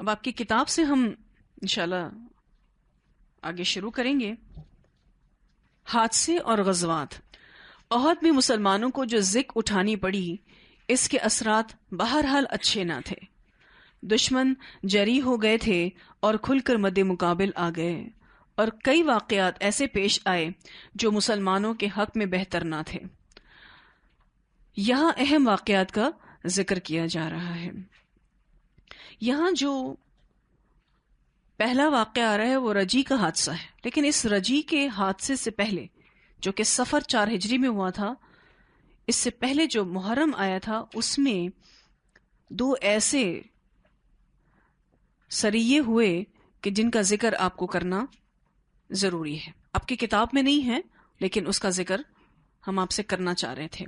اب آپ کی کتاب سے ہم انشاءاللہ آگے شروع کریں گے. حادثے اور غزوات. احد میں مسلمانوں کو جو ذک اٹھانی پڑی اس کے اثرات بہرحال اچھے نہ تھے. دشمن جری ہو گئے تھے اور کھل کر مد مقابل آ گئے، اور کئی واقعات ایسے پیش آئے جو مسلمانوں کے حق میں بہتر نہ تھے. یہاں اہم واقعات کا ذکر کیا جا رہا ہے. یہاں جو پہلا واقعہ آ رہا ہے وہ رجی کا حادثہ ہے، لیکن اس رجی کے حادثے سے پہلے جو کہ صفر 4 ہجری میں ہوا تھا، اس سے پہلے جو محرم آیا تھا اس میں 2 ایسے سریے ہوئے کہ جن کا ذکر آپ کو کرنا ضروری ہے. آپ کی کتاب میں نہیں ہے لیکن اس کا ذکر ہم آپ سے کرنا چاہ رہے تھے.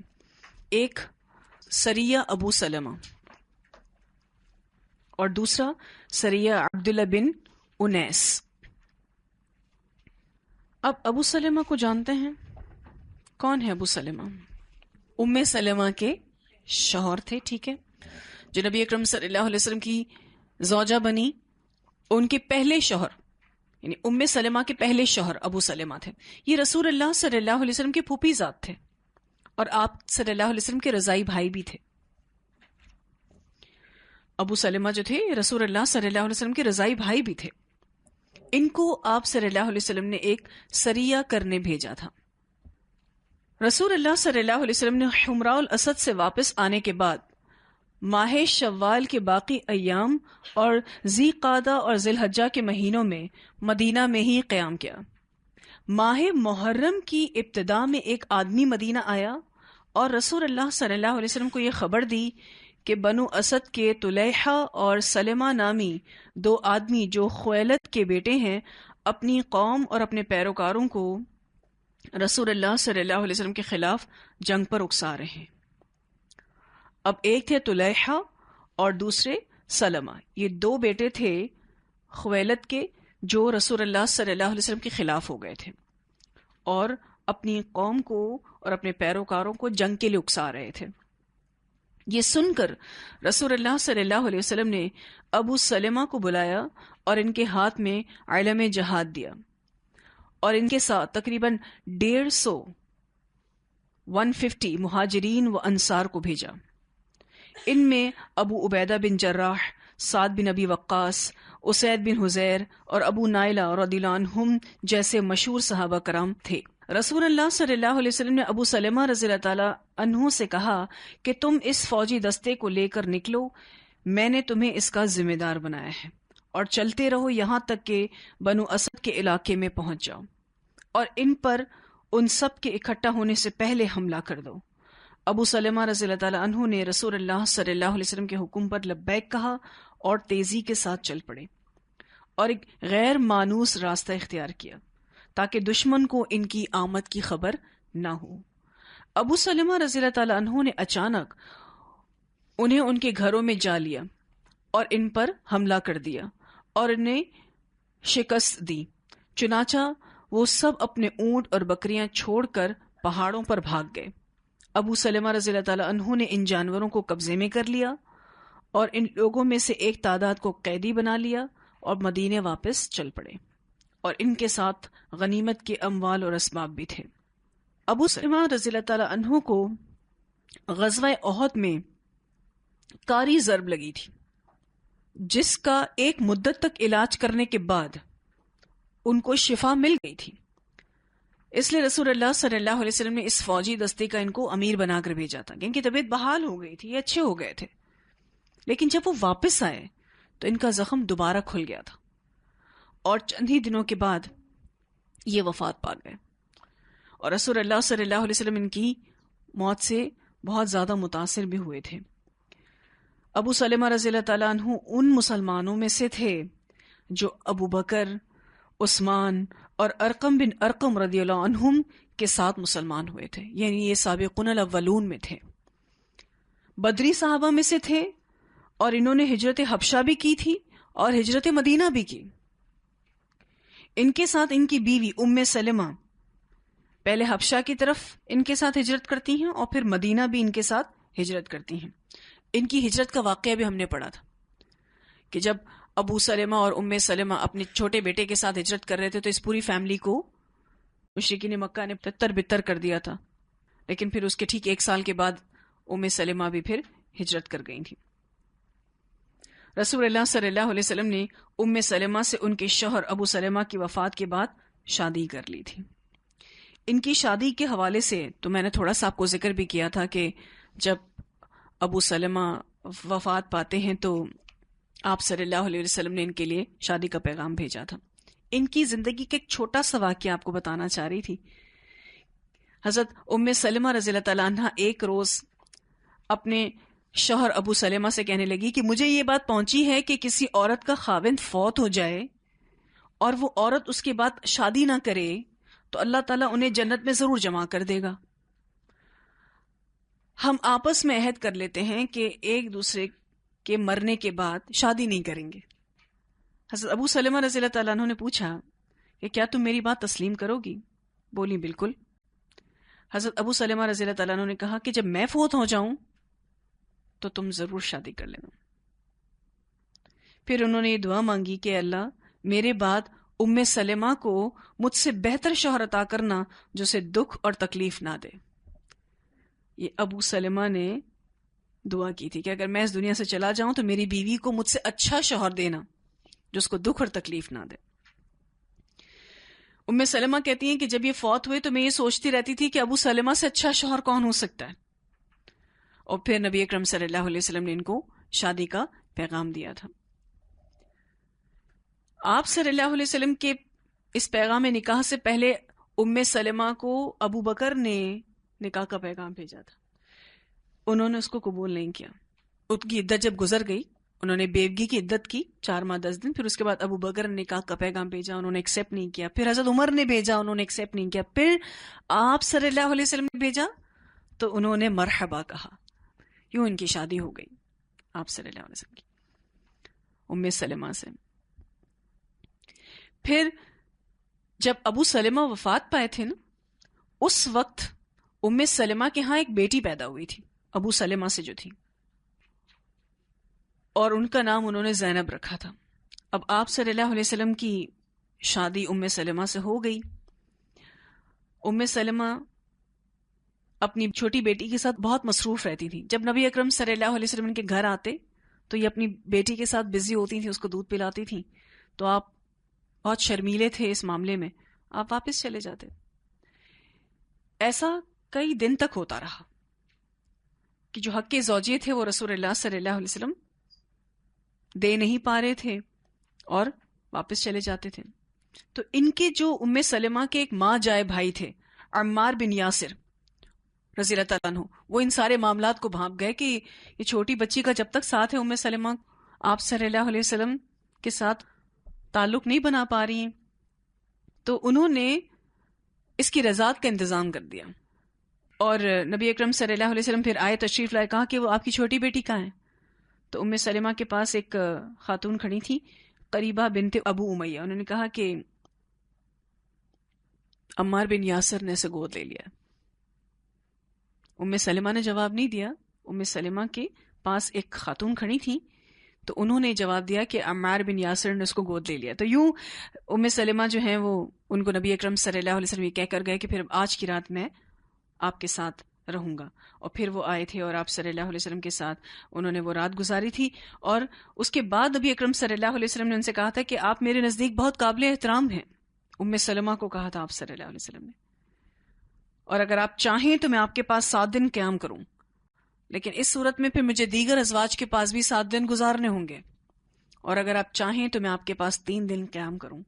ایک سریہ ابو سلمہ اور دوسرا سریہ عبداللہ بن انیس. اب ابو سلمہ کو جانتے ہیں. کون ہے ابو سلمہ؟ ام سلمہ کے شوہر تھے، ٹھیک ہے، جو نبی اکرم صلی اللہ علیہ وسلم کی زوجہ بنی. ان کے پہلے شوہر یعنی ام سلمہ کے پہلے شوہر ابو سلمہ تھے. یہ رسول اللہ صلی اللہ علیہ وسلم کے پھوپھی زاد تھے اور آپ صلی اللہ علیہ وسلم کے رضائی بھائی بھی تھے. ابو سلمہ جو تھے رسول اللہ صلی اللہ علیہ وسلم کے رضائی بھائی بھی تھے. ان کو آپ صلی اللہ علیہ وسلم نے ایک سریہ کرنے بھیجا تھا. رسول اللہ صلی اللہ علیہ وسلم نے حمراء الاسد سے واپس آنے کے بعد ماہ شوال کے باقی ایام اور ذی قعدہ اور ذی الحجہ کے مہینوں میں مدینہ میں ہی قیام کیا. ماہ محرم کی ابتدا میں ایک آدمی مدینہ آیا اور رسول اللہ صلی اللہ علیہ وسلم کو یہ خبر دی کہ بنو اسد کے طلیحہ اور سلمہ نامی 2 آدمی جو خویلد کے بیٹے ہیں اپنی قوم اور اپنے پیروکاروں کو رسول اللہ صلی اللہ علیہ وسلم کے خلاف جنگ پر اکسا رہے ہیں. اب ایک تھے طلیحہ اور دوسرے سلمہ. یہ 2 بیٹے تھے خویلد کے جو رسول اللہ صلی اللہ علیہ وسلم کے خلاف ہو گئے تھے اور اپنی قوم کو اور اپنے پیروکاروں کو جنگ کے لیے اکسا رہے تھے. یہ سن کر رسول اللہ صلی اللہ علیہ وسلم نے ابو سلمہ کو بلایا اور ان کے ہاتھ میں علم جہاد دیا اور ان کے ساتھ تقریباً 150 مہاجرین و انصار کو بھیجا. ان میں ابو عبیدہ بن جراح، سعد بن ابی وقاص، اسید بن حضیر اور ابو نائلہ رضی اللہ عنہم جیسے مشہور صحابہ کرام تھے. رسول اللہ صلی اللہ علیہ وسلم نے ابو سلمہ رضی اللہ تعالی عنہ سے کہا کہ تم اس فوجی دستے کو لے کر نکلو، میں نے تمہیں اس کا ذمہ دار بنایا ہے، اور چلتے رہو یہاں تک کہ بنو اسد کے علاقے میں پہنچ جاؤ اور ان پر ان سب کے اکٹھا ہونے سے پہلے حملہ کر دو. ابو سلمہ رضی اللہ تعالی عنہ نے رسول اللہ صلی اللہ علیہ وسلم کے حکم پر لبیک کہا اور تیزی کے ساتھ چل پڑے اور ایک غیر مانوس راستہ اختیار کیا تاکہ دشمن کو ان کی آمد کی خبر نہ ہو. ابو سلمہ رضی اللہ تعالی عنہ نے اچانک انہیں ان کے گھروں میں جا لیا اور ان پر حملہ کر دیا اور انہیں شکست دی. چنانچہ وہ سب اپنے اونٹ اور بکریاں چھوڑ کر پہاڑوں پر بھاگ گئے. ابو سلمہ رضی اللہ تعالی عنہ نے ان جانوروں کو قبضے میں کر لیا اور ان لوگوں میں سے ایک تعداد کو قیدی بنا لیا اور مدینے واپس چل پڑے، اور ان کے ساتھ غنیمت کے اموال اور اسباب بھی تھے. ابو سلمہ رضی اللہ تعالی عنہ کو غزوہ احد میں کاری ضرب لگی تھی، جس کا ایک مدت تک علاج کرنے کے بعد ان کو شفا مل گئی تھی. اس لیے رسول اللہ صلی اللہ علیہ وسلم نے اس فوجی دستے کا ان کو امیر بنا کر بھیجا تھا کہ ان کی طبیعت بحال ہو گئی تھی، یہ اچھے ہو گئے تھے. لیکن جب وہ واپس آئے تو ان کا زخم دوبارہ کھل گیا تھا اور چند ہی دنوں کے بعد یہ وفات پا گئے، اور رسول اللہ صلی اللہ علیہ وسلم ان کی موت سے بہت زیادہ متاثر بھی ہوئے تھے. ابو سلمہ رضی اللہ تعالیٰ عنہ ان مسلمانوں میں سے تھے جو ابو بکر، عثمان اور ارقم بن ارقم رضی اللہ عنہم کے ساتھ مسلمان ہوئے تھے، یعنی یہ سابقون الاولون میں تھے. بدری صحابہ میں سے تھے اور انہوں نے ہجرت حبشہ بھی کی تھی اور ہجرت مدینہ بھی کی. ان کے ساتھ ان کی بیوی ام سلمہ پہلے حبشہ کی طرف ان کے ساتھ ہجرت کرتی ہیں اور پھر مدینہ بھی ان کے ساتھ ہجرت کرتی ہیں. ان کی ہجرت کا واقعہ بھی ہم نے پڑھا تھا کہ جب ابو سلمہ اور ام سلمہ اپنے چھوٹے بیٹے کے ساتھ ہجرت کر رہے تھے تو اس پوری فیملی کو مشرکین مکہ نے تتر بتر کر دیا تھا. لیکن پھر اس کے ٹھیک 1 سال کے بعد ام سلمہ بھی پھر ہجرت کر گئی تھی. رسول اللہ صلی اللہ علیہ وسلم نے ام سلمہ سے ان کے شوہر ابو سلمہ کی وفات کے بعد شادی کر لی تھی. ان کی شادی کے حوالے سے تو میں نے تھوڑا سا آپ کو ذکر بھی کیا تھا کہ جب ابو سلمہ وفات پاتے ہیں تو آپ صلی اللہ علیہ وسلم نے ان کے لیے شادی کا پیغام بھیجا تھا. ان کی زندگی کا ایک چھوٹا سا واقعہ آپ کو بتانا چاہ رہی تھی. حضرت ام سلمہ رضی اللہ تعالیٰ عنہ ایک روز اپنے شوہر ابو سلمہ سے کہنے لگی کہ مجھے یہ بات پہنچی ہے کہ کسی عورت کا خاوند فوت ہو جائے اور وہ عورت اس کے بعد شادی نہ کرے تو اللہ تعالیٰ انہیں جنت میں ضرور جمع کر دے گا. ہم آپس میں عہد کر لیتے ہیں کہ ایک دوسرے کے مرنے کے بعد شادی نہیں کریں گے. حضرت ابو سلمہ رضی اللہ تعالیٰ عنہ نے پوچھا کہ کیا تم میری بات تسلیم کرو گی؟ بولی بالکل. حضرت ابو سلمہ رضی اللہ تعالیٰ عنہ نے کہا کہ جب میں فوت ہو جاؤں تو تم ضرور شادی کر لینا. پھر انہوں نے یہ دعا مانگی کہ اللہ میرے بعد ام سلمہ کو مجھ سے بہتر شوہر عطا کرنا جو اسے دکھ اور تکلیف نہ دے. یہ ابو سلمہ نے دعا کی تھی کہ اگر میں اس دنیا سے چلا جاؤں تو میری بیوی کو مجھ سے اچھا شوہر دینا جو اس کو دکھ اور تکلیف نہ دے. ام سلمہ کہتی ہیں کہ جب یہ فوت ہوئے تو میں یہ سوچتی رہتی تھی کہ ابو سلمہ سے اچھا شوہر کون ہو سکتا ہے. اور پھر نبی اکرم صلی اللہ علیہ وسلم نے ان کو شادی کا پیغام دیا تھا. آپ صلی اللہ علیہ وسلم کے اس پیغام نکاح سے پہلے ام سلمہ کو ابو بکر نے نکاح کا پیغام بھیجا تھا. انہوں نے اس کو قبول نہیں کیا. ان کی عدت جب گزر گئی انہوں نے بیوگی کی عدت کی 4 ماہ 10 دن. پھر اس کے بعد ابو بکر نے نکاح کا پیغام بھیجا, انہوں نے ایکسیپٹ نہیں کیا. پھر حضرت عمر نے بھیجا, انہوں نے ایکسیپٹ نہیں کیا. پھر آپ صلی اللہ علیہ وسلم نے بھیجا تو انہوں نے مرحبا کہا. یوں ان کی شادی ہو گئی آپ صلی اللہ علیہ وسلم کی ام سلمہ سے. پھر جب ابو سلمہ وفات پائے تھے نا, اس وقت ام سلمہ کے ہاں ایک بیٹی پیدا ہوئی تھی ابو سلمہ سے جو تھی, اور ان کا نام انہوں نے زینب رکھا تھا. اب آپ صلی اللہ علیہ وسلم کی شادی ام سلمہ سے ہو گئی. ام سلمہ اپنی چھوٹی بیٹی کے ساتھ بہت مصروف رہتی تھی. جب نبی اکرم صلی اللہ علیہ وسلم ان کے گھر آتے تو یہ اپنی بیٹی کے ساتھ بزی ہوتی تھی, اس کو دودھ پلاتی تھی. تو آپ بہت شرمیلے تھے اس معاملے میں, آپ واپس چلے جاتے. ایسا کئی دن تک ہوتا رہا کہ جو حق زوجیے تھے وہ رسول اللہ صلی اللہ علیہ وسلم دے نہیں پا رہے تھے اور واپس چلے جاتے تھے. تو ان کے جو ام سلمہ کے ایک ماں جائے بھائی تھے عمار بن یاسر رضی اللہ تعالیٰ عنہ, وہ ان سارے معاملات کو بھانپ گئے کہ یہ چھوٹی بچی کا جب تک ساتھ ہے ام سلمہ آپ صلی اللہ علیہ وسلم کے ساتھ تعلق نہیں بنا پا رہی ہیں. تو انہوں نے اس کی رضاعت کا انتظام کر دیا. اور نبی اکرم صلی اللہ علیہ وسلم پھر آئے, تشریف لائے, کہا کہ وہ آپ کی چھوٹی بیٹی کہاں ہے؟ تو ام سلمہ کے پاس ایک خاتون کھڑی تھی قریبہ بنت ابو امیہ. انہوں نے کہا کہ عمار بن یاسر نے اسے گود لے لیا. ام سلمہ نے جواب نہیں دیا. ام سلمہ کے پاس ایک خاتون کھڑی تھی تو انہوں نے جواب دیا کہ عمار بن یاسر نے اس کو گود لے لیا. تو یوں ام سلمہ جو ہیں وہ ان کو نبی اکرم صلی اللہ علیہ وسلم یہ کہہ کر گئے کہ پھر آج کی رات میں آپ کے ساتھ رہوں گا. اور پھر وہ آئے تھے اور آپ صلی اللہ علیہ وسلم کے ساتھ انہوں نے وہ رات گزاری تھی. اور اس کے بعد نبی اکرم صلی اللہ علیہ وسلم نے ان سے کہا تھا کہ آپ میرے نزدیک بہت قابل احترام ہیں. ام سلمہ کو کہا تھا آپ صلی اللہ علیہ وسلم نے, اور اگر آپ چاہیں تو میں آپ کے پاس 7 دن قیام کروں, لیکن اس صورت میں پھر مجھے دیگر ازواج کے پاس بھی 7 دن گزارنے ہوں گے, اور اگر آپ چاہیں تو میں آپ کے پاس 3 دن قیام کروں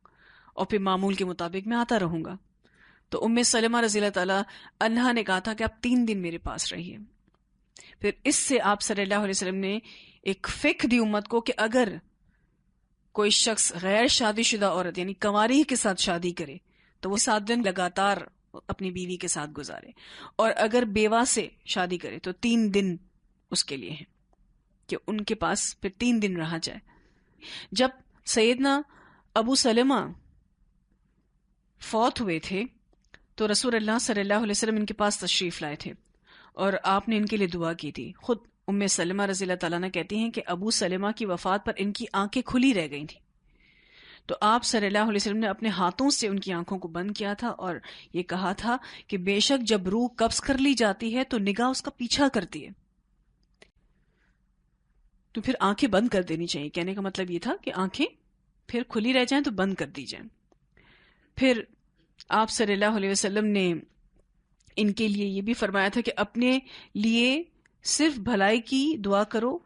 اور پھر معمول کے مطابق میں آتا رہوں گا. تو ام سلمہ رضی اللہ تعالیٰ عنہا نے کہا تھا کہ آپ 3 دن میرے پاس رہیے. پھر اس سے آپ صلی اللہ علیہ وسلم نے ایک فقہ دی امت کو کہ اگر کوئی شخص غیر شادی شدہ عورت یعنی کنواری کے ساتھ شادی کرے تو وہ 7 دن لگاتار اپنی بیوی کے ساتھ گزارے, اور اگر بیوہ سے شادی کرے تو 3 دن اس کے لیے ہیں کہ ان کے پاس پھر 3 دن رہا جائے. جب سیدنا ابو سلمہ فوت ہوئے تھے تو رسول اللہ صلی اللہ علیہ وسلم ان کے پاس تشریف لائے تھے اور آپ نے ان کے لیے دعا کی تھی. خود ام سلمہ رضی اللہ تعالیٰ عنہ کہتی ہیں کہ ابو سلمہ کی وفات پر ان کی آنکھیں کھلی رہ گئی تھیں، تو آپ صلی اللہ علیہ وسلم نے اپنے ہاتھوں سے ان کی آنکھوں کو بند کیا تھا اور یہ کہا تھا کہ بے شک جب روح قبض کر لی جاتی ہے تو نگاہ اس کا پیچھا کرتی ہے، تو پھر آنکھیں بند کر دینی چاہیے۔ کہنے کا مطلب یہ تھا کہ آنکھیں پھر کھلی رہ جائیں تو بند کر دی جائیں۔ پھر آپ صلی اللہ علیہ وسلم نے ان کے لیے یہ بھی فرمایا تھا کہ اپنے لیے صرف بھلائی کی دعا کرو،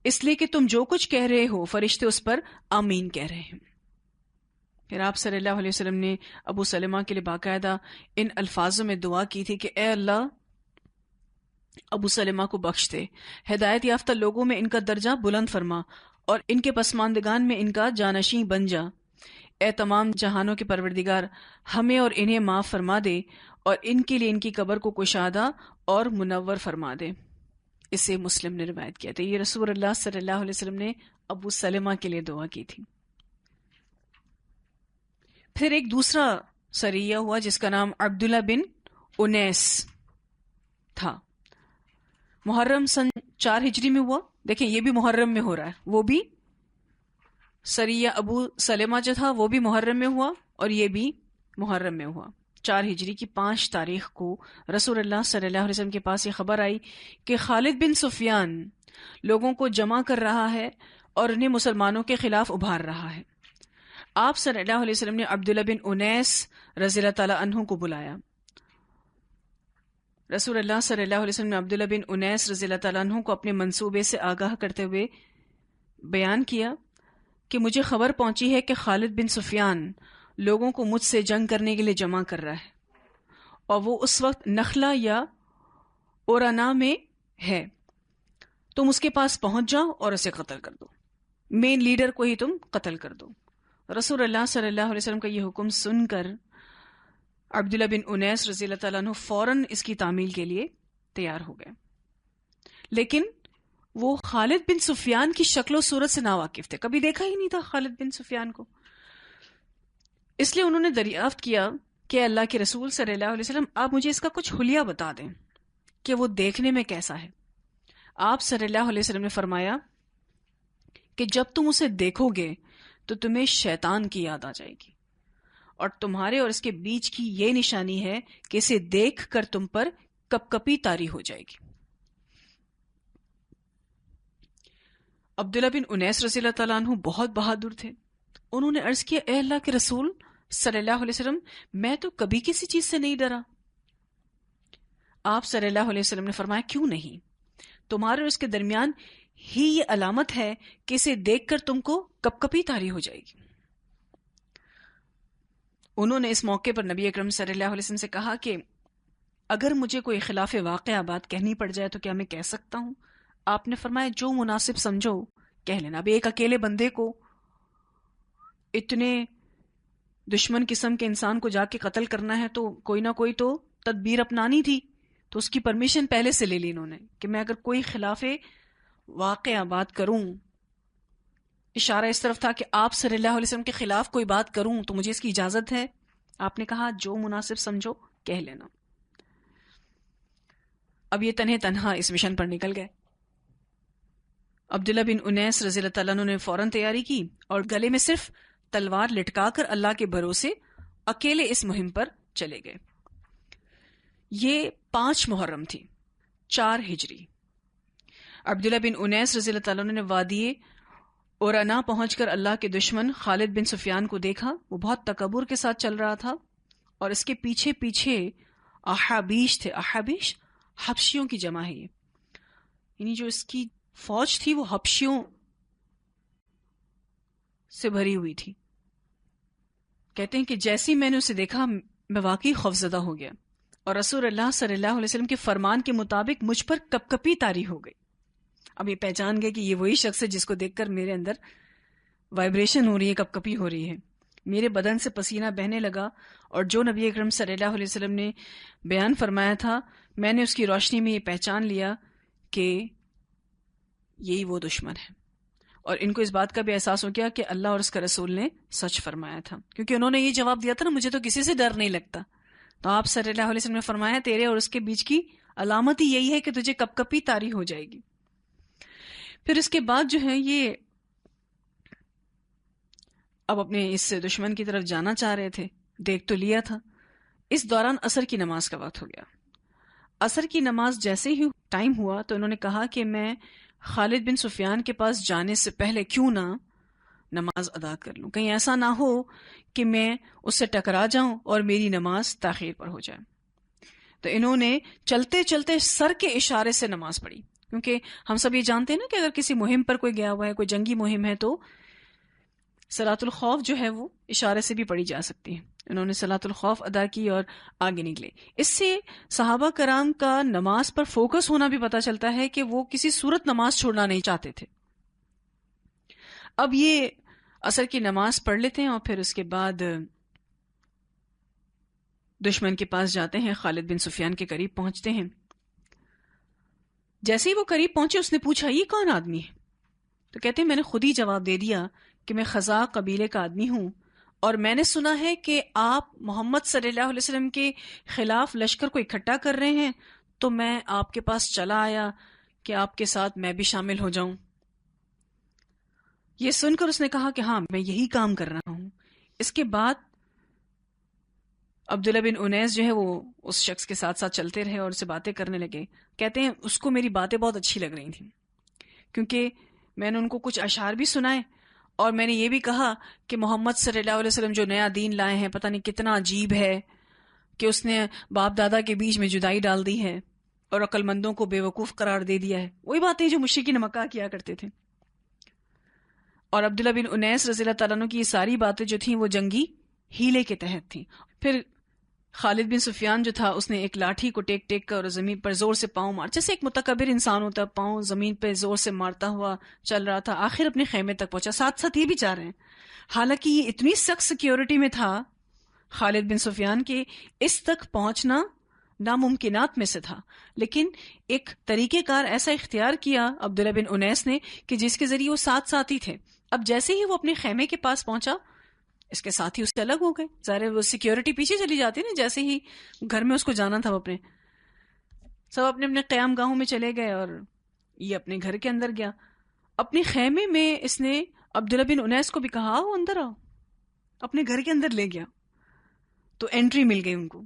اس لیے کہ تم جو کچھ کہہ رہے ہو فرشتے اس پر آمین کہہ رہے ہیں۔ پھر آپ صلی اللہ علیہ وسلم نے ابو سلمہ کے لیے باقاعدہ ان الفاظوں میں دعا کی تھی کہ اے اللہ ابو سلمہ کو بخش دے، ہدایت یافتہ لوگوں میں ان کا درجہ بلند فرما اور ان کے پسماندگان میں ان کا جانشین بن جا۔ اے تمام جہانوں کے پروردگار، ہمیں اور انہیں معاف فرما دے اور ان کے لیے ان کی قبر کو کشادہ اور منور فرما دے۔ اسے مسلم نے روایت کیا تھا۔ یہ رسول اللہ صلی اللہ علیہ وسلم نے ابو سلمہ کے لیے دعا کی تھی۔ پھر ایک دوسرا سریہ ہوا جس کا نام عبداللہ بن انیس تھا، محرم سن 4 ہجری میں ہوا۔ دیکھیں یہ بھی محرم میں ہو رہا ہے، وہ بھی سریہ ابو سلمہ جو تھا وہ بھی محرم میں ہوا اور یہ بھی محرم میں ہوا۔ 4 ہجری کی 5 تاریخ کو رسول اللہ صلی اللہ علیہ وسلم کے پاس یہ خبر آئی کہ خالد بن سفیان لوگوں کو جمع کر رہا ہے اور انہیں مسلمانوں کے خلاف ابھار رہا ہے۔ آپ صلی اللہ علیہ وسلم نے عبداللہ بن انیس رضی اللہ تعالیٰ عنہ کو بلایا۔ رسول اللہ صلی اللہ علیہ وسلم نے عبداللہ بن انیس رضی اللہ تعالیٰ عنہ کو اپنے منصوبے سے آگاہ کرتے ہوئے بیان کیا کہ مجھے خبر پہنچی ہے کہ خالد بن سفیان لوگوں کو مجھ سے جنگ کرنے کے لیے جمع کر رہا ہے اور وہ اس وقت نخلا یا اورانا میں ہے، تم اس کے پاس پہنچ جاؤ اور اسے قتل کر دو، مین لیڈر کو ہی تم قتل کر دو۔ رسول اللہ صلی اللہ علیہ وسلم کا یہ حکم سن کر عبداللہ بن انیس رضی اللہ تعالیٰ عنہ فوراً اس کی تعمیل کے لیے تیار ہو گئے، لیکن وہ خالد بن سفیان کی شکل و صورت سے ناواقف تھے، کبھی دیکھا ہی نہیں تھا خالد بن سفیان کو، اس لیے انہوں نے دریافت کیا کہ اللہ کے رسول صلی اللہ علیہ وسلم آپ مجھے اس کا کچھ حلیہ بتا دیں کہ وہ دیکھنے میں کیسا ہے۔ آپ صلی اللہ علیہ وسلم نے فرمایا کہ جب تم اسے دیکھو گے تو تمہیں شیطان کی یاد آ جائے گی، اور تمہارے اور اس کے بیچ کی یہ نشانی ہے کہ اسے دیکھ کر تم پر کپ کپی طاری ہو جائے گی۔ عبداللہ بن انیس رضی اللہ تعالیٰ عنہ بہت بہادر تھے، انہوں نے عرض کیا اے اللہ کے رسول صلی اللہ علیہ وسلم میں تو کبھی کسی چیز سے نہیں ڈرا۔ آپ صلی اللہ علیہ وسلم نے فرمایا کیوں نہیں، تمہارے اور اس کے درمیان ہی یہ علامت ہے کہ اسے دیکھ کر تم کو کپ کپی طاری ہو جائے گی۔ انہوں نے اس موقع پر نبی اکرم صلی اللہ علیہ وسلم سے کہا کہ اگر مجھے کوئی خلاف واقعہ بات کہنی پڑ جائے تو کیا میں کہہ سکتا ہوں؟ آپ نے فرمایا جو مناسب سمجھو کہہ لینا۔ ابھی ایک اکیلے بندے کو اتنے دشمن قسم کے انسان کو جا کے قتل کرنا ہے تو کوئی نہ کوئی تو تدبیر اپنانی تھی، تو اس کی پرمیشن پہلے سے لے لی انہوں نے کہ میں اگر کوئی خلاف واقعہ بات کروں، اشارہ اس طرف تھا کہ آپ صلی اللہ علیہ وسلم کے خلاف کوئی بات کروں تو مجھے اس کی اجازت ہے۔ آپ نے کہا جو مناسب سمجھو کہہ لینا۔ اب یہ تنہا اس مشن پر نکل گئے۔ عبداللہ بن انیس رضی اللہ تعالیٰ عنہ نے فوراً تیاری کی اور گلے میں صرف تلوار لٹکا کر اللہ کے بھروسے اکیلے اس مہم پر چلے گئے۔ یہ 5 محرم تھی، 4 ہجری۔ عبداللہ بن انیس رضی اللہ تعالیٰ عنہ نے وادی اورانا پہنچ کر اللہ کے دشمن خالد بن سفیان کو دیکھا، وہ بہت تکبر کے ساتھ چل رہا تھا اور اس کے پیچھے پیچھے احابیش تھے۔ احابیش حبشیوں کی جمع ہے، یہ یعنی جو اس کی فوج تھی وہ حبشیوں سے بھری ہوئی تھی۔ کہتے ہیں کہ جیسے ہی میں نے اسے دیکھا میں واقعی خوفزدہ ہو گیا اور رسول اللہ صلی اللہ علیہ وسلم کے فرمان کے مطابق مجھ پر کپ کپی طاری ہو گئی۔ اب یہ پہچان گئے کہ یہ وہی شخص ہے جس کو دیکھ کر میرے اندر وائبریشن ہو رہی ہے، کپ کپی ہو رہی ہے، میرے بدن سے پسینہ بہنے لگا، اور جو نبی اکرم صلی اللہ علیہ وسلم نے بیان فرمایا تھا میں نے اس کی روشنی میں یہ پہچان لیا کہ یہی وہ دشمن ہے، اور ان کو اس بات کا بھی احساس ہو گیا کہ اللہ اور اس کا رسول نے سچ فرمایا تھا، کیونکہ انہوں نے یہ جواب دیا تھا نا مجھے تو کسی سے ڈر نہیں لگتا۔ تو آپ صلی اللہ علیہ وسلم نے فرمایا تیرے اور اس کے بیچ کی علامت ہی یہی ہے کہ تجھے کپ کپی طاری ہو جائے گی. پھر اس کے بعد جو ہے یہ اب اپنے اس دشمن کی طرف جانا چاہ رہے تھے، دیکھ تو لیا تھا. اس دوران عصر کی نماز کا وقت ہو گیا. عصر کی نماز جیسے ہی ٹائم ہوا تو انہوں نے کہا کہ میں خالد بن سفیان کے پاس جانے سے پہلے کیوں نہ نماز ادا کر لوں، کہیں ایسا نہ ہو کہ میں اس سے ٹکرا جاؤں اور میری نماز تاخیر پر ہو جائے. تو انہوں نے چلتے چلتے سر کے اشارے سے نماز پڑھی، کیونکہ ہم سب یہ جانتے ہیں نا کہ اگر کسی مہم پر کوئی گیا ہوا ہے، کوئی جنگی مہم ہے، تو صلاۃ الخوف جو ہے وہ اشارے سے بھی پڑھی جا سکتی ہے. انہوں نے صلاۃ الخوف ادا کی اور آگے نکلے. اس سے صحابہ کرام کا نماز پر فوکس ہونا بھی پتہ چلتا ہے کہ وہ کسی صورت نماز چھوڑنا نہیں چاہتے تھے. اب یہ عصر کی نماز پڑھ لیتے ہیں اور پھر اس کے بعد دشمن کے پاس جاتے ہیں، خالد بن سفیان کے قریب پہنچتے ہیں. جیسے ہی وہ قریب پہنچے اس نے پوچھا یہ کون آدمی ہے؟ تو کہتے ہیں میں نے خود ہی جواب دے دیا کہ میں خزاع قبیلے کا آدمی ہوں، اور میں نے سنا ہے کہ آپ محمد صلی اللہ علیہ وسلم کے خلاف لشکر کو اکٹھا کر رہے ہیں، تو میں آپ کے پاس چلا آیا کہ آپ کے ساتھ میں بھی شامل ہو جاؤں. یہ سن کر اس نے کہا کہ ہاں میں یہی کام کر رہا ہوں. اس کے بعد عبداللہ بن انیس جو ہے وہ اس شخص کے ساتھ ساتھ چلتے رہے اور اسے باتیں کرنے لگے. کہتے ہیں اس کو میری باتیں بہت اچھی لگ رہی تھیں، کیونکہ میں نے ان کو کچھ اشعار بھی سنائے اور میں نے یہ بھی کہا کہ محمد صلی اللہ علیہ وسلم جو نیا دین لائے ہیں پتہ نہیں کتنا عجیب ہے کہ اس نے باپ دادا کے بیچ میں جدائی ڈال دی ہے اور عقل مندوں کو بے وقوف قرار دے دیا ہے. وہی باتیں جو مشرکین مکہ کیا کرتے تھے. اور عبداللہ بن انیس رضی اللہ تعالیٰ عنہ کی یہ ساری باتیں جو تھیں وہ جنگی ہیلے کے تحت تھیں. پھر خالد بن سفیان جو تھا اس نے ایک لاٹھی کو ٹیک ٹیک کر زمین پر زور سے پاؤں مار، جیسے ایک متکبر انسان ہوتا ہے، پاؤں زمین پہ زور سے مارتا ہوا چل رہا تھا. آخر اپنے خیمے تک پہنچا. ساتھ ساتھ یہ بھی چاہ رہے ہیں، حالانکہ یہ اتنی سخت سیکیورٹی میں تھا خالد بن سفیان کے اس تک پہنچنا ناممکنات میں سے تھا، لیکن ایک طریقہ کار ایسا اختیار کیا عبداللہ بن انیس نے کہ جس کے ذریعے وہ ساتھ ساتھ ہی تھے. اب جیسے ہی وہ اپنے خیمے کے پاس پہنچا اس کے ساتھ ہی اس سے الگ ہو گئے. ظاہر وہ سیکیورٹی پیچھے چلی جاتی نا، جیسے ہی گھر میں اس کو جانا تھا وہ اپنے سب اپنے اپنے قیام گاہوں میں چلے گئے اور یہ اپنے گھر کے اندر گیا. اپنے خیمے میں اس نے عبداللہ بن انیس کو بھی کہا وہ اندر آؤ، اپنے گھر کے اندر لے گیا. تو انٹری مل گئی ان کو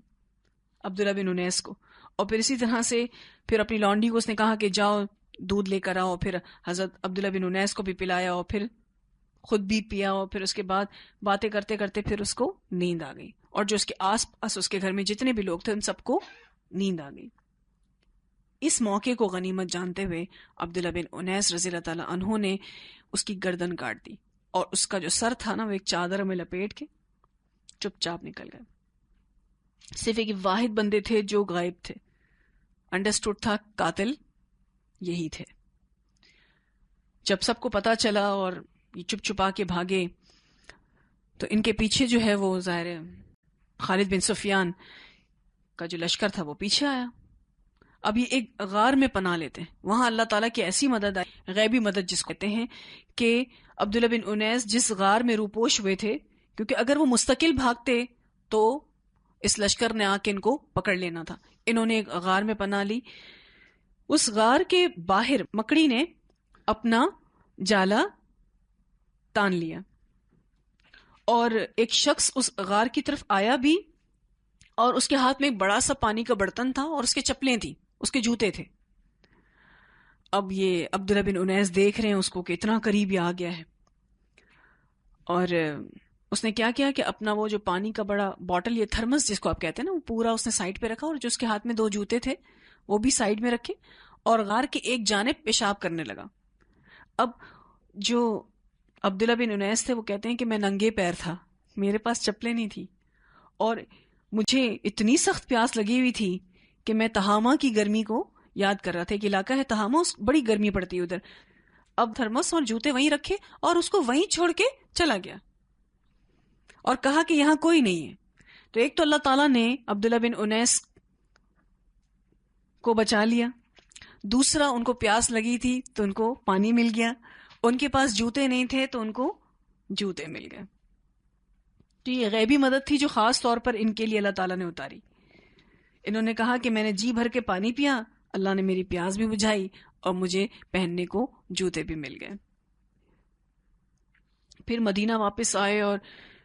عبداللہ بن انیس کو. اور پھر اسی طرح سے پھر اپنی لانڈی کو اس نے کہا کہ جاؤ دودھ لے کر آؤ. پھر حضرت عبداللہ بن انیس کو بھی پلایا اور پھر خود بھی پیا. اور پھر اس کے بعد باتیں کرتے کرتے پھر اس کو نیند آ گئی، اور جو اس کے آس پاس اس کے گھر میں جتنے بھی لوگ تھے ان سب کو نیند آ گئی. اس موقع کو غنیمت جانتے ہوئے عبداللہ بن انیس رضی اللہ تعالیٰ عنہ نے اس کی گردن کاٹ دی، اور اس کا جو سر تھا نا وہ ایک چادر میں لپیٹ کے چپ چاپ نکل گئے. صرف ایک واحد بندے تھے جو غائب تھے. انڈرسٹوڈ تھا قاتل یہی تھے. جب سب کو پتا چلا اور یہ چپ چپا کے بھاگے تو ان کے پیچھے جو ہے وہ ظاہر خالد بن سفیان کا جو لشکر تھا وہ پیچھے آیا. اب یہ ایک غار میں پناہ لیتے ہیں. وہاں اللہ تعالیٰ کی ایسی مدد آئی، غیبی مدد جس کو کہتے ہیں، کہ عبداللہ بن انیس جس غار میں روپوش ہوئے تھے، کیونکہ اگر وہ مستقل بھاگتے تو اس لشکر نے آ کے ان کو پکڑ لینا تھا. انہوں نے ایک غار میں پناہ لی. اس غار کے باہر مکڑی نے اپنا جالا تان لیا اور ایک شخص اس غار کی طرف آیا بھی، اور اس کے ہاتھ میں ایک بڑا سا پانی کا برتن تھا اور اس کے چپلیں تھیں، اس کے جوتے تھے. اب یہ عبداللہ بن انیس دیکھ رہے ہیں اس کو کہ اتنا قریب آ گیا ہے، اور اس نے کیا کیا کہ اپنا وہ جو پانی کا بڑا بوٹل، یہ تھرمس جس کو آپ کہتے ہیں نا، وہ پورا اس نے سائڈ پہ رکھا، اور جو اس کے ہاتھ میں 2 جوتے تھے وہ بھی سائڈ میں رکھے، اور غار کے ایک جانب پیشاب کرنے لگا. اب جو عبداللہ بن انیس تھے وہ کہتے ہیں کہ میں ننگے پیر تھا، میرے پاس چپلیں نہیں تھی، اور مجھے اتنی سخت پیاس لگی ہوئی تھی کہ میں تہامہ کی گرمی کو یاد کر رہا تھا. ایک علاقہ ہے تہامہ، بڑی گرمی پڑتی ہے ادھر. اب تھرمس اور جوتے وہیں رکھے اور اس کو وہیں چھوڑ کے چلا گیا اور کہا کہ یہاں کوئی نہیں ہے. تو ایک تو اللہ تعالیٰ نے عبداللہ بن انیس کو بچا لیا، دوسرا ان کو پیاس لگی تھی تو ان کو پانی مل گیا، ان کے پاس جوتے نہیں تھے تو ان کو جوتے مل گئے. تو یہ غیبی مدد تھی جو خاص طور پر ان کے لیے اللہ تعالیٰ نے اتاری. انہوں نے کہا کہ میں نے جی بھر کے پانی پیا، اللہ نے میری پیاس بھی بجھائی اور مجھے پہننے کو جوتے بھی مل گئے۔ پھر مدینہ واپس آئے اور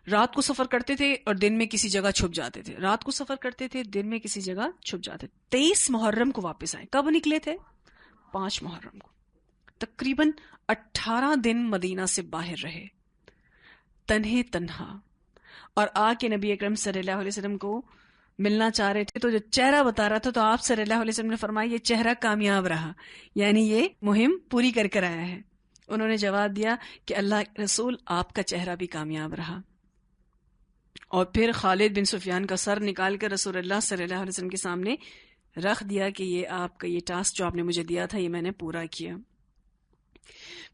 رات کو سفر کرتے تھے اور دن میں کسی جگہ چھپ جاتے تھے، رات کو سفر کرتے تھے، دن میں کسی جگہ چھپ جاتے تھے۔ 23 محرم کو واپس آئے۔ کب نکلے تھے؟ 5 محرم کو۔ تقریباً 18 دن مدینہ سے باہر رہے، تنہے تنہا، اور آ کے نبی اکرم صلی اللہ علیہ وسلم کو ملنا چاہ رہے تھے۔ تو جو چہرہ بتا رہا تھا تو آپ صلی اللہ علیہ وسلم نے فرمایا یہ چہرہ کامیاب رہا، یعنی یہ مہم پوری کر کر آیا ہے۔ انہوں نے جواب دیا کہ اللہ رسول آپ کا چہرہ بھی کامیاب رہا۔ اور پھر خالد بن سفیان کا سر نکال کر رسول اللہ صلی اللہ علیہ وسلم کے سامنے رکھ دیا کہ یہ آپ کا یہ ٹاسک جو آپ نے مجھے دیا تھا یہ میں نے پورا کیا۔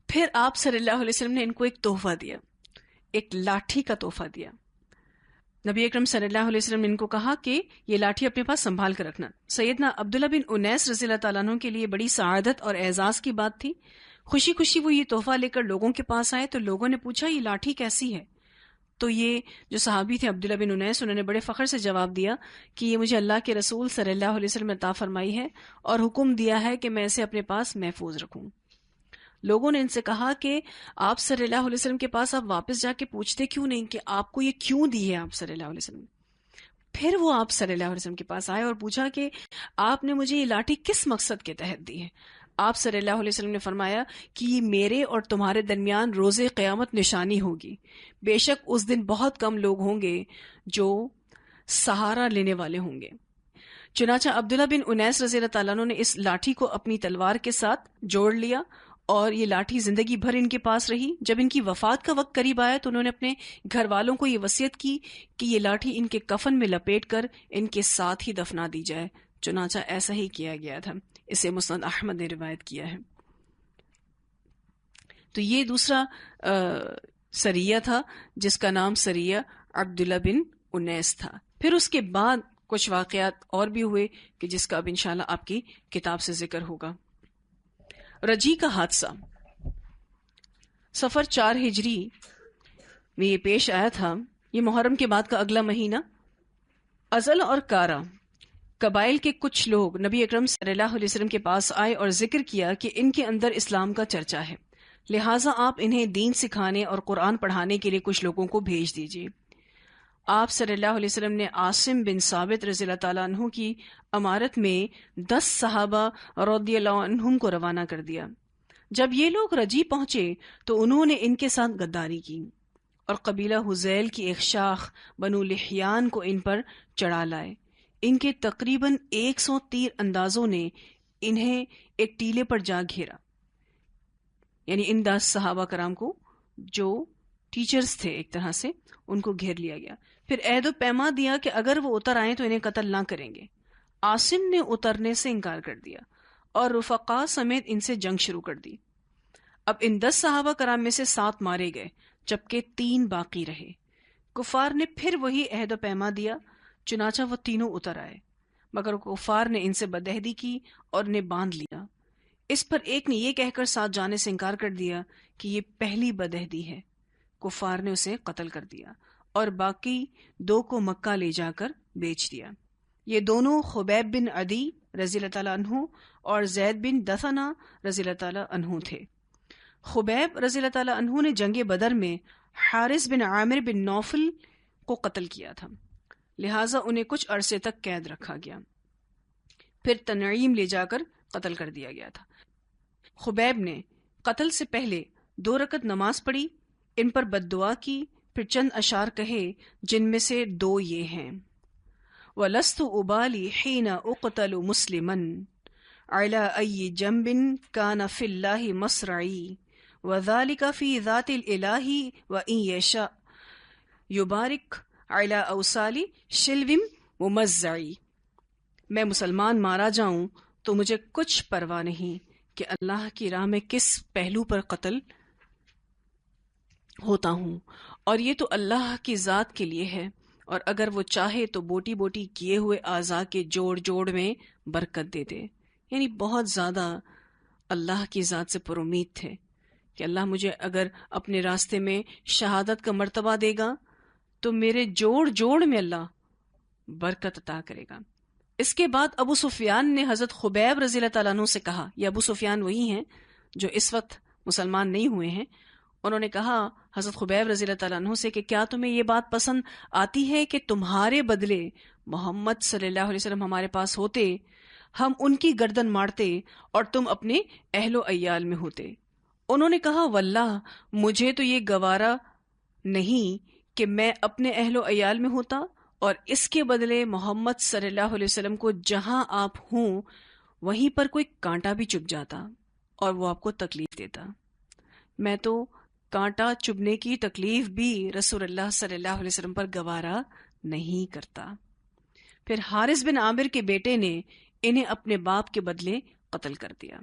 پھر آپ صلی اللہ علیہ وسلم نے ان کو ایک تحفہ دیا، ایک لاٹھی کا تحفہ دیا۔ نبی اکرم صلی اللہ علیہ وسلم نے ان کو کہا کہ یہ لاٹھی اپنے پاس سنبھال کر رکھنا۔ سیدنا عبداللہ بن انیس رضی اللہ تعالیٰ عنہ کے لیے بڑی سعادت اور اعزاز کی بات تھی۔ خوشی خوشی وہ یہ تحفہ لے کر لوگوں کے پاس آئے تو لوگوں نے پوچھا یہ لاٹھی کیسی ہے؟ تو یہ جو صحابی تھے عبداللہ بن انیس، انہوں نے بڑے فخر سے جواب دیا کہ یہ مجھے اللہ کے رسول صلی اللہ علیہ وسلم نے عطا فرمائی ہے اور حکم دیا ہے کہ میں اسے اپنے پاس محفوظ رکھوں۔ لوگوں نے ان سے کہا کہ آپ صلی اللہ علیہ وسلم کے پاس آپ واپس جا کے پوچھتے کیوں نہیں کہ آپ کو یہ کیوں دی ہے آپ صلی اللہ علیہ وسلم؟ پھر وہ آپ صلی اللہ علیہ وسلم کے پاس آئے اور پوچھا کہ آپ نے مجھے یہ لاٹھی کس مقصد کے تحت دی ہے؟ آپ صلی اللہ علیہ وسلم نے فرمایا کہ یہ میرے اور تمہارے درمیان روز قیامت نشانی ہوگی، بے شک اس دن بہت کم لوگ ہوں گے جو سہارا لینے والے ہوں گے۔ چنانچہ عبداللہ بن انیس رضی اللہ تعالیٰ عنہ نے اس لاٹھی کو اپنی تلوار کے ساتھ جوڑ لیا اور یہ لاٹھی زندگی بھر ان کے پاس رہی۔ جب ان کی وفات کا وقت قریب آیا تو انہوں نے اپنے گھر والوں کو یہ وصیت کی کہ یہ لاٹھی ان کے کفن میں لپیٹ کر ان کے ساتھ ہی دفنا دی جائے۔ چنانچہ ایسا ہی کیا گیا تھا۔ اسے مسند احمد نے روایت کیا ہے۔ تو یہ دوسرا سریہ تھا جس کا نام سریہ عبداللہ بن انیس تھا۔ پھر اس کے بعد کچھ واقعات اور بھی ہوئے کہ جس کا اب انشاءاللہ آپ کی کتاب سے ذکر ہوگا۔ رجی کا حادثہ سفر 4 ہجری میں یہ پیش آیا تھا۔ یہ محرم کے بعد کا اگلا مہینہ۔ ازل اور کارا قبائل کے کچھ لوگ نبی اکرم صلی اللہ علیہ وسلم کے پاس آئے اور ذکر کیا کہ ان کے اندر اسلام کا چرچا ہے، لہٰذا آپ انہیں دین سکھانے اور قرآن پڑھانے کے لیے کچھ لوگوں کو بھیج دیجیے۔ آپ صلی اللہ علیہ وسلم نے عاصم بن ثابت رضی اللہ تعالیٰ عنہ کی امارت میں 10 صحابہ رضی اللہ عنہم کو روانہ کر دیا۔ جب یہ لوگ رجی پہنچے تو انہوں نے ان کے ساتھ غداری کی اور قبیلہ حذیل کی ایک شاخ بنو لحیان کو ان پر چڑھا لائے۔ ان کے تقریباً 100 تیر اندازوں نے انہیں ایک ٹیلے پر جا گھیرا، یعنی ان 10 صحابہ کرام کو جو ٹیچرز تھے ایک طرح سے ان کو گھیر لیا گیا۔ پھر عہد و پیما دیا کہ اگر وہ اتر آئیں تو انہیں قتل نہ کریں گے۔ عاصم نے اترنے سے انکار کر دیا اور رفقا سمیت ان سے جنگ شروع کر دی۔ اب ان 10 صحابہ کرام میں سے 7 مارے گئے جبکہ 3 باقی رہے۔ کفار نے پھر وہی عہد و پیما دیا، چنانچہ وہ تینوں اتر آئے، مگر کفار نے ان سے بدعہدی کی اور انہیں باندھ لیا۔ اس پر ایک نے یہ کہہ کر ساتھ جانے سے انکار کر دیا کہ یہ پہلی بدعہدی ہے۔ کفار نے اسے قتل کر دیا اور باقی 2 کو مکہ لے جا کر بیچ دیا۔ یہ دونوں خبیب بن عدی رضی اللہ تعالیٰ عنہ اور زید بن دثنہ رضی اللہ تعالیٰ عنہ تھے۔ خبیب رضی اللہ تعالیٰ عنہ نے جنگ بدر میں حارث بن عامر بن نوفل کو قتل کیا تھا، لہٰذا انہیں کچھ عرصے تک قید رکھا گیا، پھر تنعیم لے جا کر قتل کر دیا گیا تھا۔ خبیب نے قتل سے پہلے 2 رکعت نماز پڑھی، ان پر بد دعا کی، پھر چند اشعار کہے جن میں سے 2 یہ ہیں: وَلَسْتُ أُبَالِي حِينَ أُقْتَلُ مُسْلِمًا عَلَىٰ أَيِّ جَنْبٍ كَانَ فِي اللَّهِ مَصْرَعِي وَذَلِكَ فِي ذَاتِ الْإِلَٰهِ وَإِنْ يَشَأْ يُبَارِكْ عَلَىٰ أَوْصَالِ شِلْوٍ مُمَزَّعِ۔ میں مسلمان مارا جاؤں تو مجھے کچھ پرواہ نہیں کہ اللہ کی راہ میں کس پہلو پر قتل ہوتا ہوں، اور یہ تو اللہ کی ذات کے لیے ہے، اور اگر وہ چاہے تو بوٹی بوٹی کیے ہوئے اعضاء کے جوڑ جوڑ میں برکت دے دے۔ یعنی بہت زیادہ اللہ کی ذات سے پر امید تھے کہ اللہ مجھے اگر اپنے راستے میں شہادت کا مرتبہ دے گا تو میرے جوڑ جوڑ میں اللہ برکت عطا کرے گا۔ اس کے بعد ابو سفیان نے حضرت خبیب رضی اللہ تعالیٰ عنہ سے کہا، یہ ابو سفیان وہی ہیں جو اس وقت مسلمان نہیں ہوئے ہیں، انہوں نے کہا حضرت خبیب رضی اللہ تعالیٰ عنہ سے کہ کیا تمہیں یہ بات پسند آتی ہے کہ تمہارے بدلے محمد صلی اللہ علیہ وسلم ہمارے پاس ہوتے، ہم ان کی گردن مارتے اور تم اپنے اہل و عیال میں ہوتے؟ انہوں نے کہا واللہ مجھے تو یہ گوارا نہیں کہ میں اپنے اہل و عیال میں ہوتا اور اس کے بدلے محمد صلی اللہ علیہ وسلم کو جہاں آپ ہوں وہیں پر کوئی کانٹا بھی چبھ جاتا اور وہ آپ کو تکلیف دیتا۔ میں تو کانٹا چبھنے کی تکلیف بھی رسول اللہ صلی اللہ علیہ وسلم پر گوارا نہیں کرتا۔ پھر حارث بن عامر کے بیٹے نے انہیں اپنے باپ کے بدلے قتل کر دیا۔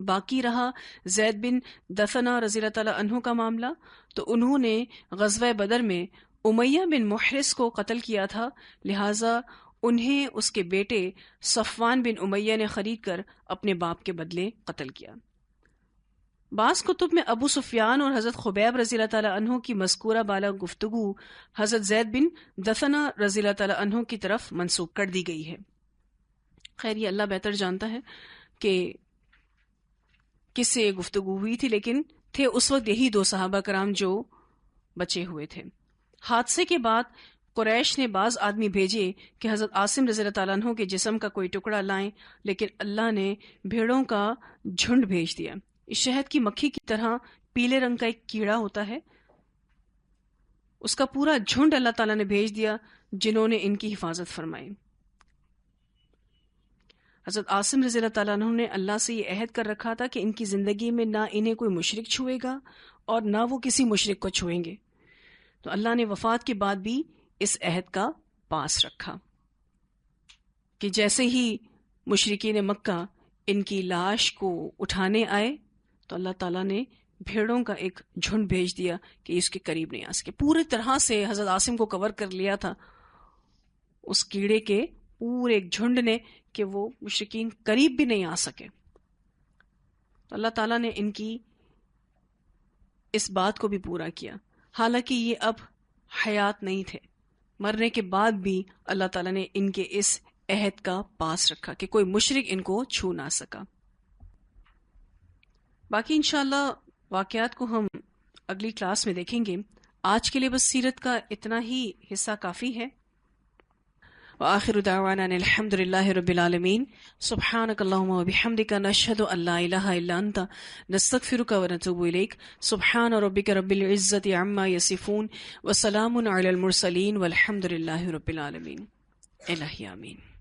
باقی رہا زید بن دثنہ رضی اللہ تعالیٰ عنہ کا معاملہ، تو انہوں نے غزوہ بدر میں امیہ بن محرز کو قتل کیا تھا، لہٰذا انہیں اس کے بیٹے صفوان بن امیہ نے خرید کر اپنے باپ کے بدلے قتل کیا۔ بعض کتب میں ابو سفیان اور حضرت خبیب رضی اللہ تعالیٰ عنہ کی مذکورہ بالا گفتگو حضرت زید بن دثنہ رضی اللہ تعالیٰ عنہ کی طرف منسوب کر دی گئی ہے۔ خیر یہ اللہ بہتر جانتا ہے کہ کس سے یہ گفتگو ہوئی تھی، لیکن تھے اس وقت یہی دو صحابہ کرام جو بچے ہوئے تھے۔ حادثے کے بعد قریش نے بعض آدمی بھیجے کہ حضرت عاصم رضی اللہ تعالیٰ عنہ کے جسم کا کوئی ٹکڑا لائیں، لیکن اللہ نے بھیڑوں کا جھنڈ بھیج دیا۔ اس شہد کی مکھی کی طرح پیلے رنگ کا ایک کیڑا ہوتا ہے، اس کا پورا جھنڈ اللہ تعالیٰ نے بھیج دیا جنہوں نے ان کی حفاظت فرمائی۔ حضرت عاصم رضی اللہ تعالیٰ عنہ نے اللہ سے یہ عہد کر رکھا تھا کہ ان کی زندگی میں نہ انہیں کوئی مشرک چھوئے گا اور نہ وہ کسی مشرک کو چھوئیں گے، تو اللہ نے وفات کے بعد بھی اس عہد کا پاس رکھا کہ جیسے ہی مشرکین مکہ ان کی لاش کو اٹھانے آئے تو اللہ تعالیٰ نے بھیڑوں کا ایک جھنڈ بھیج دیا کہ اس کے قریب نہیں آ سکے۔ پوری طرح سے حضرت عاصم کو کور کر لیا تھا اس کیڑے کے پورے ایک جھنڈ نے کہ وہ مشرکین قریب بھی نہیں آ سکے۔ تو اللہ تعالیٰ نے ان کی اس بات کو بھی پورا کیا، حالانکہ یہ اب حیات نہیں تھے، مرنے کے بعد بھی اللہ تعالیٰ نے ان کے اس عہد کا پاس رکھا کہ کوئی مشرک ان کو چھو نہ سکا۔ باقی انشاءاللہ واقعات کو ہم اگلی کلاس میں دیکھیں گے۔ آج کے لیے بس سیرت کا اتنا ہی حصہ کافی ہے۔ وآخر دعوانا الحمد للہ رب العالمین، سبحانک اللہم وبحمدک، نشہد ان لا الہ الا انت، نستغفرک ونتوب الیک۔ سبحان ربک رب العزت عما یصفون، وسلام علی المرسلین، والحمد للہ رب العالمین۔ الہی آمین۔